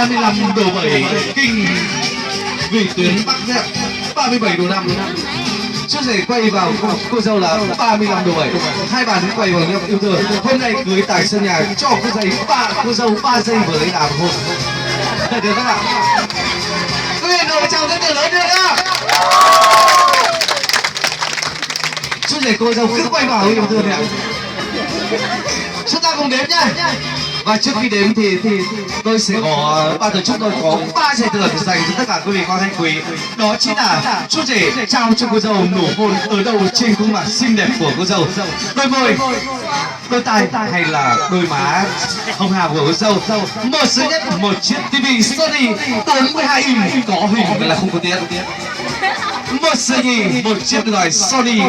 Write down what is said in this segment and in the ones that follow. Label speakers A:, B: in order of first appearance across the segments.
A: 35 độ 7 kinh vị tuyến Bắc Giang 37 độ 5. Chú rể quay vào cô dâu là 35 độ 7. Hai bạn quay vào nhau yêu thương. Hôm nay cưới tại sân nhà cho cô dâu 3 giây vừa lấy đàm hôn. Được không ạ? Quý vị nổi chào rất là lớn nữa nhá. Chú rể cô dâu cứ quay vào yêu thương ạ. Chúng ta cùng đếm nhá. Và trước khi đếm thì tôi sẽ có ban tổ chức tôi có 3 giải thưởng dành cho tất cả quý vị quan khách quý. Đó chính là chú rể trao cho cô dâu nụ hôn ở đầu trên khuôn mặt xinh đẹp của cô dâu, đôi môi, đôi tai hay là đôi má hồng hào của cô dâu. Một duy nhất một chiếc TV Sony 42 inch có hình vậy là không có tiếng. Một sợi nhì một chiếc điện thoại Sony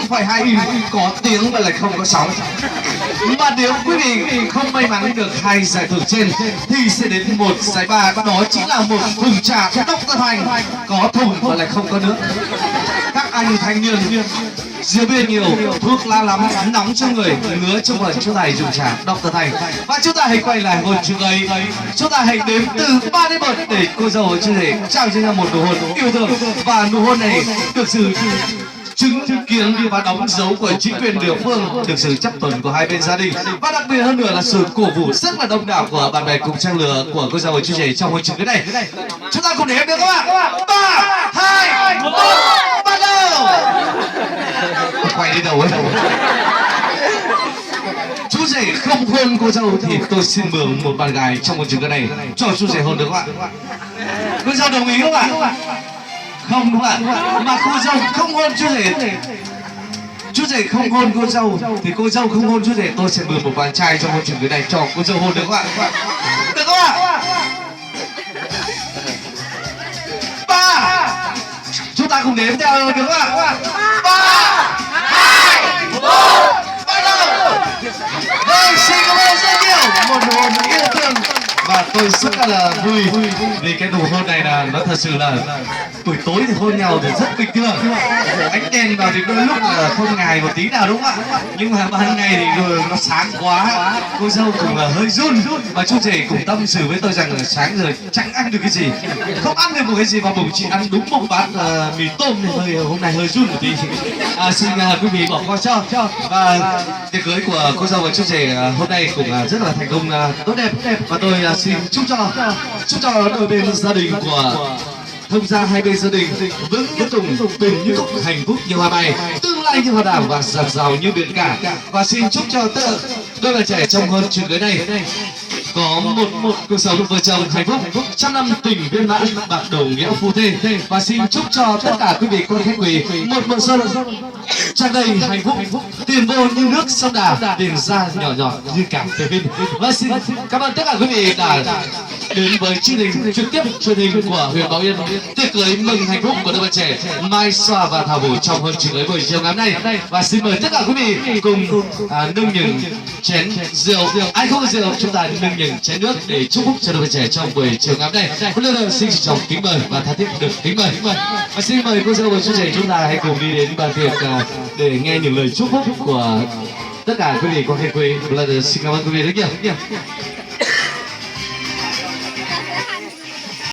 A: 5,2 inch có tiếng vậy là không có sóng. Và nếu quý vị không may mắn được 2 giải thưởng trên thì sẽ đến một giải ba, đó chính là một thùng trà Dr. Thành có thùng và lại không có nước. Các anh thanh niên rượu bia nhiều, thuốc lá lắm, nóng trong người, ngứa trong người, chúng ta hãy dùng trà Dr. Thành. Và chúng ta hãy quay lại hồi trường ấy, chúng ta hãy đếm từ 3 đến 1 để cô dâu chưa thể trao cho nhau một nụ hôn yêu thương. Và nụ hôn này được sự chứng kiến và đóng dấu của chính quyền địa phương, được sự chấp thuận của hai bên gia đình, và đặc biệt hơn nữa là sự cổ vũ rất là đông đảo của bạn bè cùng trang lứa của cô dâu chú rể trong hội trường này. Chúng ta cùng đếm được không ạ? 3, 2, 1, bắt đầu. Quay đi đầu ấy. Chú rể không hôn cô dâu thì tôi xin mượn một bạn gái trong hội trường này cho chú rể hôn được không ạ? Cô dâu đồng ý không ạ? Không đúng không ạ? Mà cô dâu không hôn chú rể không hôn cô dâu thì cô dâu không hôn chú rể, tôi sẽ mượn một bạn trai trong hội trường này cho cô dâu hôn được không ạ? Được không ạ? 3, chúng ta cùng đếm theo được không ạ? 3, 2, 1, bắt đầu. Vâng, xin cảm ơn rất nhiều, một nụ hôn yêu thương. Và tôi rất là vui vì cái nụ hôn này là nó thật sự là buổi tối thì hôn nhau thì rất bình thường, ánh đèn vào thì đôi lúc là không ngài một tí nào đúng không ạ, nhưng mà ban ngày thì nó sáng quá, cô dâu cũng là hơi run. Và chú rể cũng tâm sự với tôi rằng là sáng giờ chẳng ăn được cái gì, không ăn được một cái gì vào bụng, chỉ ăn đúng một bát mì tôm thì hơi hôm nay hơi run một tí. Xin quý vị bỏ qua cho. Và tiệc cưới của cô dâu và chú rể hôm nay cũng rất là thành công tốt đẹp, và tôi xin chúc cho đôi bên gia đình của thông gia hai bên gia đình vững như tùng, bền như cúc, hạnh phúc như hoa mai, tương lai như hoa đào và dạt dào như biển cả. Và xin chúc cho đôi bạn trẻ trong hôn trường cưới này có một cuộc sống vợ chồng hạnh phúc, trăm năm tình viên mãn, bạc đầu nghĩa phu thê. Và xin chúc cho tất cả quý vị quan khách quý một mùa xuân tràn đầy hạnh phúc, tiền vô như nước sông Đà, tiền ra nhỏ như cảng tên. Và xin cảm ơn tất cả quý vị đã đến với chương trình trực tiếp truyền hình của huyện Bảo Yên, tiệc cưới mừng hạnh phúc của đôi bạn trẻ Mai Xoa và Thảo Vũ trong hôn trường cưới buổi chiều ngày hôm nay. Và xin mời tất cả quý vị cùng nâng những chén rượu, ai không có rượu chúng ta nâng những chén nước để chúc phúc cho đôi bạn trẻ trong buổi chiều ngày hôm nay. Một lần nữa xin trọng kính mời và tha thiết được kính mời. Và xin mời cô dâu và chú rể chúng ta hãy cùng đi đến bàn tiệc để nghe những lời chúc phúc của tất cả quý vị quan khách quý. Một lần nữa xin cảm ơn quý vị rất nhiều.